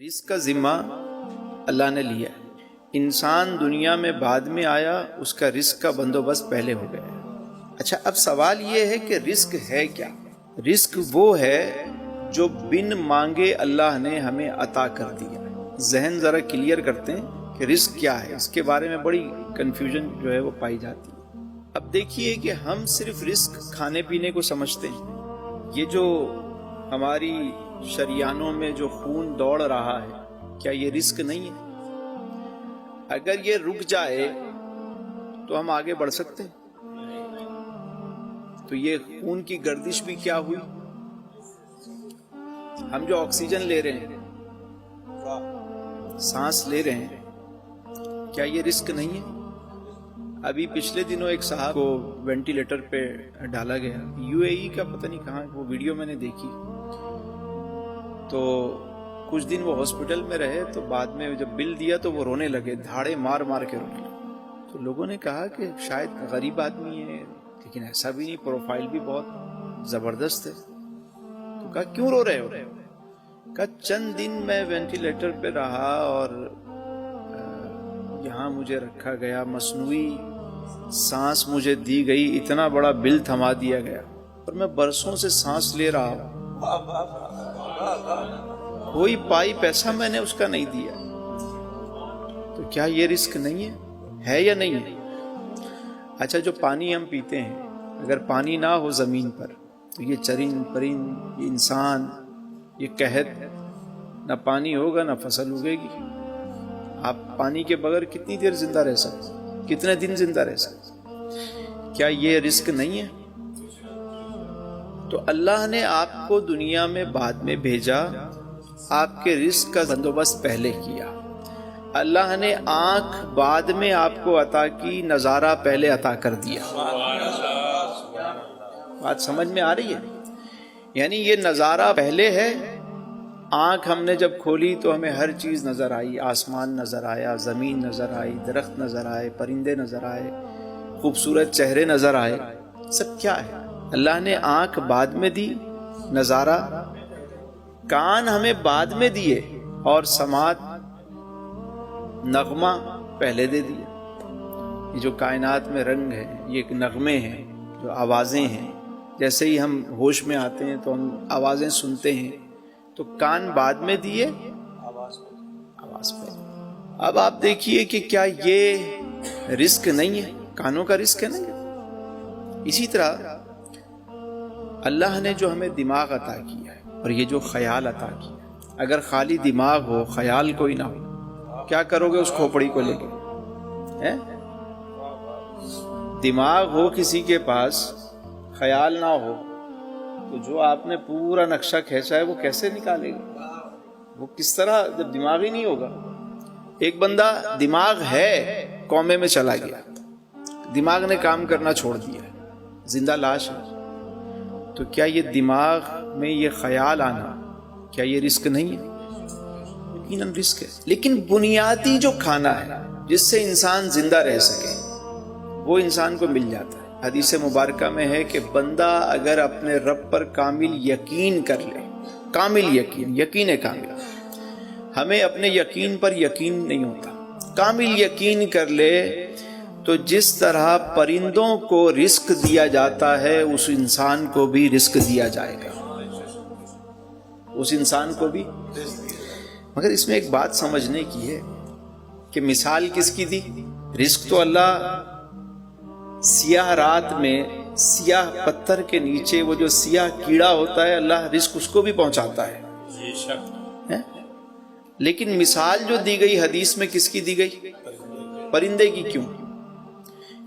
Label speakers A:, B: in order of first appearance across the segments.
A: رزق کا ذمہ اللہ نے لیا ہے۔ انسان دنیا میں بعد میں آیا، اس کا رزق کا بندوبست پہلے ہو گیا۔ اچھا، اب سوال یہ ہے کہ رزق ہے کیا؟ رزق وہ ہے جو بن مانگے اللہ نے ہمیں عطا کر دیا۔ ذہن ذرا کلیئر کرتے ہیں کہ رزق کیا ہے، اس کے بارے میں بڑی کنفیوژن جو ہے وہ پائی جاتی ہے۔ اب دیکھیے کہ ہم صرف رزق کھانے پینے کو سمجھتے ہیں۔ یہ جو ہماری شریانوں میں جو خون دوڑ رہا ہے، کیا یہ رزق نہیں ہے؟ اگر یہ رک جائے تو ہم آگے بڑھ سکتے ہیں۔ تو یہ خون کی گردش بھی کیا ہوئی؟ ہم جو آکسیجن لے رہے ہیں، سانس لے رہے ہیں، کیا یہ رزق نہیں ہے؟ ابھی پچھلے دنوں ایک صاحب کو وینٹیلیٹر پہ ڈالا گیا، UAE کا پتہ نہیں کہاں، وہ ویڈیو میں نے دیکھی۔ تو کچھ دن وہ ہاسپٹل میں رہے، تو بعد میں جب بل دیا تو وہ رونے لگے، دھاڑے مار مار کے رونے لگے۔ تو لوگوں نے کہا کہ شاید غریب آدمی ہے، لیکن ایسا بھی نہیں، پروفائل بھی بہت زبردست ہے۔ تو کہا کیوں رو رہے ہو؟ کہا چند دن میں وینٹیلیٹر پہ رہا اور یہاں مجھے رکھا گیا، مصنوعی سانس مجھے دی گئی، اتنا بڑا بل تھما دیا گیا اور میں برسوں سے سانس لے رہا ہوں، کوئی پائی پیسہ میں نے اس کا نہیں دیا۔ تو کیا یہ رزق نہیں ہے یا نہیں ہے؟ اچھا، جو پانی ہم پیتے ہیں، اگر پانی نہ ہو زمین پر تو یہ چرند پرند، یہ انسان، یہ قحط، نہ پانی ہوگا نہ فصل اگے گی۔ آپ پانی کے بغیر کتنی دیر زندہ رہ سکتے، کتنے دن زندہ رہ سکتے؟ کیا یہ رزق نہیں ہے؟ تو اللہ نے آپ کو دنیا میں بعد میں بھیجا، آپ کے رزق کا بندوبست پہلے کیا۔ اللہ نے آنکھ بعد میں آپ کو عطا کی، نظارہ پہلے عطا کر دیا۔ بات سمجھ میں آ رہی ہے؟ یعنی یہ نظارہ پہلے ہے۔ آنکھ ہم نے جب کھولی تو ہمیں ہر چیز نظر آئی، آسمان نظر آیا، زمین نظر آئی، درخت نظر آئے، پرندے نظر آئے، خوبصورت چہرے نظر آئے۔ سب کیا ہے؟ اللہ نے آنکھ بعد میں دی، نظارہ، کان ہمیں بعد میں دیے، اور سماعت، نغمہ پہلے دے دیا۔ یہ جو کائنات میں رنگ ہے، یہ نغمے ہیں، جو آوازیں ہیں، جیسے ہی ہم ہوش میں آتے ہیں تو ہم آوازیں سنتے ہیں، تو کان بعد میں دیے، آواز پہ۔ اب آپ دیکھیے کہ کیا یہ رزق نہیں ہے؟ کانوں کا رزق ہے نہیں؟ اسی طرح اللہ نے جو ہمیں دماغ عطا کیا ہے، اور یہ جو خیال عطا کیا ہے، اگر خالی دماغ ہو، خیال کوئی نہ ہو، کیا کرو گے اس کھوپڑی کو لے کے؟ دماغ ہو کسی کے پاس، خیال نہ ہو، تو جو آپ نے پورا نقشہ کھینچا ہے وہ کیسے نکالے گا؟ وہ کس طرح، جب دماغ ہی نہیں ہوگا؟ ایک بندہ دماغ ہے، کومے میں چلا گیا، دماغ نے کام کرنا چھوڑ دیا، زندہ لاش ہے۔ تو کیا یہ دماغ میں یہ خیال آنا، کیا یہ رزق نہیں ہے؟ یقیناً رزق ہے، لیکن بنیادی جو کھانا ہے جس سے انسان زندہ رہ سکے، وہ انسان کو مل جاتا ہے۔ حدیث مبارکہ میں ہے کہ بندہ اگر اپنے رب پر کامل یقین کر لے، کامل یقین، یقین کامل، ہمیں اپنے یقین پر یقین نہیں ہوتا، کامل یقین کر لے تو جس طرح پرندوں کو رزق دیا جاتا ہے، اس انسان کو بھی رزق دیا جائے گا، اس انسان کو بھی۔ مگر اس میں ایک بات سمجھنے کی ہے کہ مثال کس کی دی؟ رزق تو اللہ سیاہ رات میں، سیاہ پتھر کے نیچے وہ جو سیاہ کیڑا ہوتا ہے، اللہ رزق اس کو بھی پہنچاتا ہے۔ لیکن مثال جو دی گئی حدیث میں کس کی دی گئی؟ پرندے کی۔ کیوں؟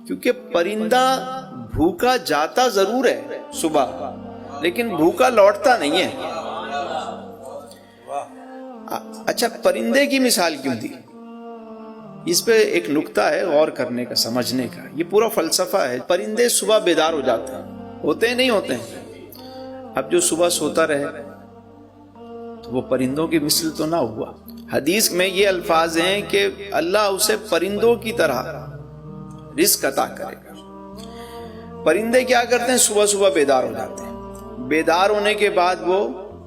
A: کیونکہ پرندہ بھوکا جاتا ضرور ہے صبح، لیکن بھوکا لوٹتا نہیں ہے۔ اچھا، پرندے کی مثال کیوں دی؟ اس پہ ایک نکتہ ہے غور کرنے کا، سمجھنے کا، یہ پورا فلسفہ ہے۔ پرندے صبح بیدار ہو جاتے ہیں، ہوتے ہیں نہیں ہوتے ہیں؟ اب جو صبح سوتا رہے تو وہ پرندوں کی مثل تو نہ ہوا۔ حدیث میں یہ الفاظ ہیں کہ اللہ اسے پرندوں کی طرح رزق عطا کرے گا۔ پرندے کیا کرتے ہیں؟ صبح صبح بیدار ہو جاتے ہیں، بیدار ہونے کے بعد وہ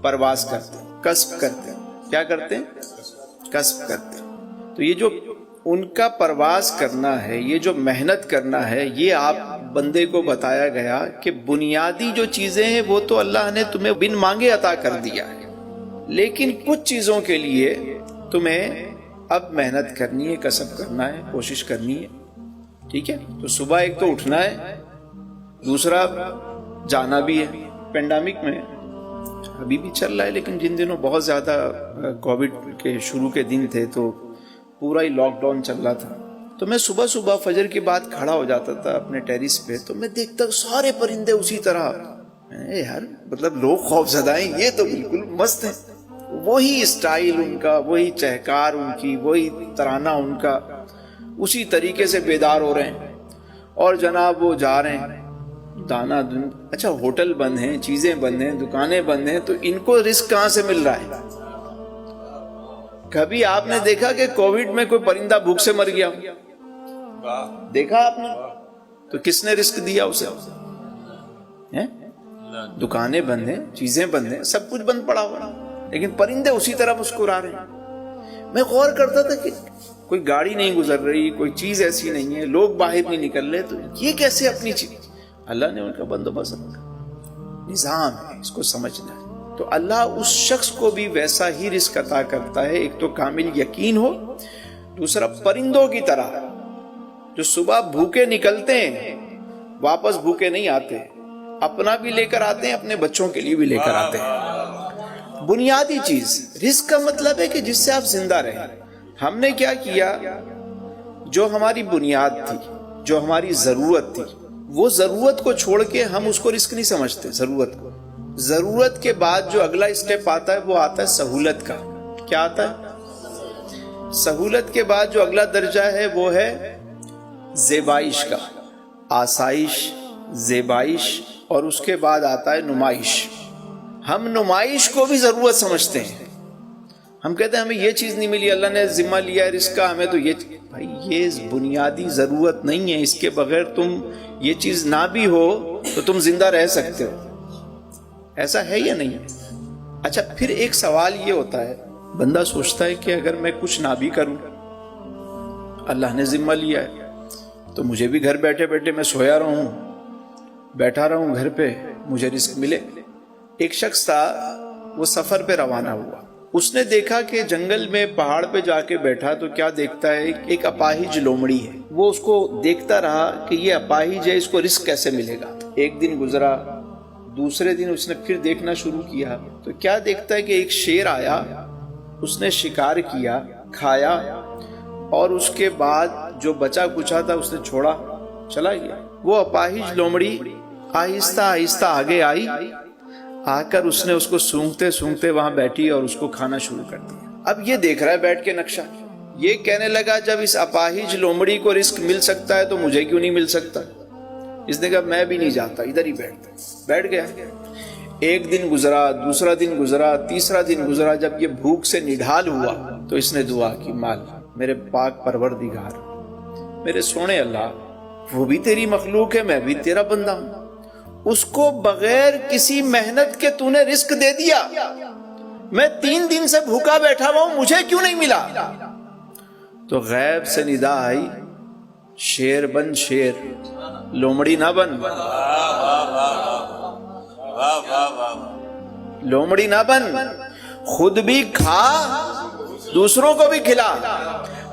A: پرواز کرتے ہیں، کسب کرتے ہیں، کیا کرتے ہیں؟ کسب کرتے ہیں۔ تو یہ جو ان کا پرواز کرنا ہے، یہ جو محنت کرنا ہے، یہ آپ بندے کو بتایا گیا کہ بنیادی جو چیزیں ہیں وہ تو اللہ نے تمہیں بن مانگے عطا کر دیا ہے، لیکن کچھ چیزوں کے لیے تمہیں اب محنت کرنی ہے، کسب کرنا ہے، کوشش کرنی ہے، ٹھیک ہے؟ تو صبح ایک تو اٹھنا ہے، دوسرا جانا بھی ہے۔ پینڈیمک میں ابھی بھی چل رہا ہے، لیکن جن دنوں بہت زیادہ کووڈ کے شروع کے دن تھے تو پورا ہی لاک ڈاؤن چل رہا تھا، تو میں صبح صبح فجر کے بعد کھڑا ہو جاتا تھا اپنے ٹیرس پہ، تو میں دیکھتا سارے پرندے اسی طرح، یار مطلب لوگ خوف زدہ ہیں، یہ تو بالکل مست ہیں، وہی اسٹائل ان کا، وہی چہکار ان کی، وہی ترانہ ان کا، اسی طریقے سے بیدار ہو رہے ہیں، اور جناب وہ جا رہے ہیں دانا دن۔ اچھا ہوٹل بند ہیں، چیزیں بند ہیں، دکانیں بند ہیں، تو ان کو رزق کہاں سے مل رہا ہے؟ کبھی آپ نے دیکھا کہ کووڈ میں کوئی پرندہ بھوک سے مر گیا؟ دیکھا آپ نے؟ تو کس نے رزق دیا اسے؟ دکانیں بند ہیں، چیزیں بند ہیں، سب کچھ بند پڑا ہوا، لیکن پرندے اسی طرح مسکرا رہے ہیں۔ میں غور کرتا تھا کہ کوئی گاڑی نہیں گزر رہی، کوئی چیز ایسی نہیں ہے، لوگ باہر نہیں نکل رہے، تو یہ کیسے اپنی چیز؟ اللہ نے ان کا بندوبست رکھا، نظام ہے، اس کو سمجھنا ہے۔ تو اللہ اس شخص کو بھی ویسا ہی رزق عطا کرتا ہے، ایک تو کامل یقین ہو، دوسرا پرندوں کی طرح جو صبح بھوکے نکلتے ہیں واپس بھوکے نہیں آتے، اپنا بھی لے کر آتے ہیں، اپنے بچوں کے لیے بھی لے کر آتے ہیں۔ بنیادی چیز رزق کا مطلب ہے کہ جس سے آپ زندہ رہیں۔ ہم نے کیا کیا؟ جو ہماری بنیاد تھی، جو ہماری ضرورت تھی، وہ ضرورت کو چھوڑ کے ہم اس کو رزق نہیں سمجھتے۔ ضرورت کے بعد جو اگلا اسٹیپ آتا ہے وہ آتا ہے سہولت کا۔ کیا آتا ہے؟ سہولت کے بعد جو اگلا درجہ ہے وہ ہے زیبائش کا، آسائش، زیبائش، اور اس کے بعد آتا ہے نمائش۔ ہم نمائش کو بھی ضرورت سمجھتے ہیں، ہم کہتے ہیں ہمیں یہ چیز نہیں ملی، اللہ نے ذمہ لیا ہے رزق کا، ہمیں تو یہ بھائی یہ بنیادی ضرورت نہیں ہے، اس کے بغیر تم یہ چیز نہ بھی ہو تو تم زندہ رہ سکتے ہو، ایسا ہے یا نہیں؟ اچھا پھر ایک سوال یہ ہوتا ہے، بندہ سوچتا ہے کہ اگر میں کچھ نہ بھی کروں، اللہ نے ذمہ لیا ہے تو مجھے بھی گھر بیٹھے بیٹھے میں سویا رہوں، بیٹھا رہوں گھر پہ، مجھے رزق ملے۔ ایک شخص تھا، وہ سفر پہ روانہ ہوا، اس نے دیکھا کہ جنگل میں پہاڑ پہ جا کے بیٹھا تو کیا دیکھتا ہے؟ ایک اپاہج لومڑی ہے۔ وہ اس کو دیکھتا رہا کہ یہ اپاہج ہے، اس کو رزق کیسے ملے گا۔ ایک دن گزرا، دوسرے دن اس نے پھر دیکھنا شروع کیا تو کیا دیکھتا ہے کہ ایک شیر آیا، اس نے شکار کیا، کھایا، اور اس کے بعد جو بچا کچھا تھا اس نے چھوڑا، چلا گیا۔ وہ اپاہج لومڑی آہستہ آہستہ آگے آئی، آ کر اس نے اس کو سونگتے سونگتے وہاں بیٹھی اور اس کو کھانا شروع کر دیا۔ اب یہ دیکھ رہا ہے بیٹھ کے نقشہ، یہ کہنے لگا جب اس اپاہج لومڑی کو رزق مل سکتا ہے تو مجھے کیوں نہیں مل سکتا؟ اس نے کہا میں بھی نہیں جاتا، ادھر ہی بیٹھ گیا۔ ایک دن گزرا، دوسرا دن گزرا، تیسرا دن گزرا، جب یہ بھوک سے نڈھال ہوا تو اس نے دعا کی، مال میرے پاک پروردگار، میرے سونے اللہ، وہ بھی تیری مخلوق ہے، میں بھی تیرا بندہ ہوں، اس کو بغیر کسی محنت کے تو نے رزق دے دیا، میں 3 دن سے بھوکا بیٹھا ہوا ہوں، مجھے کیوں نہیں ملا؟ تو غیب سے ندا آئی، شیر بن شیر، لومڑی نہ بن، لومڑی نہ بن، خود بھی کھا، دوسروں کو بھی کھلا۔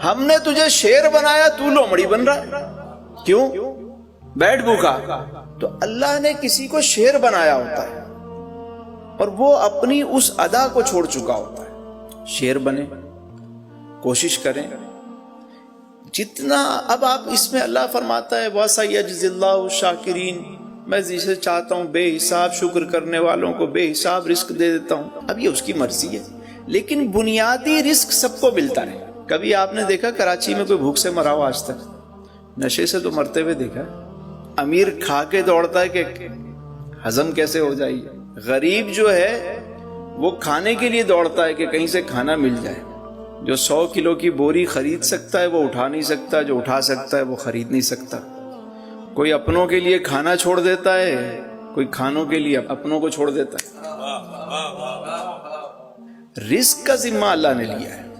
A: ہم نے تجھے شیر بنایا، تو لومڑی بن رہا ہے، کیوں؟ بیٹھ بھوکا۔ تو اللہ نے کسی کو شیر بنایا ہوتا ہے اور وہ اپنی اس ادا کو چھوڑ چکا ہوتا ہے۔ شیر بنے، کوشش کریں جتنا۔ اب آپ اس میں اللہ فرماتا ہے وَسَيَجْزِي اللَّهُ الشَّاكِرِينَ، میں جسے چاہتا ہوں بے حساب شکر کرنے والوں کو بے حساب رزق دے دیتا ہوں۔ اب یہ اس کی مرضی ہے، لیکن بنیادی رزق سب کو ملتا ہے۔ کبھی آپ نے دیکھا کراچی میں کوئی بھوک سے مرا ہو آج تک؟ نشے سے تو مرتے ہوئے دیکھا ہے۔ امیر کھا کے دوڑتا ہے کہ ہضم کیسے ہو جائے، غریب جو ہے وہ کھانے کے لیے دوڑتا ہے کہ کہیں سے کھانا مل جائے۔ جو 100 کلو کی بوری خرید سکتا ہے وہ اٹھا نہیں سکتا، جو اٹھا سکتا ہے وہ خرید نہیں سکتا۔ کوئی اپنوں کے لیے کھانا چھوڑ دیتا ہے، کوئی کھانوں کے لیے اپنوں کو چھوڑ دیتا ہے۔ رزق کا ذمہ اللہ نے لیا ہے.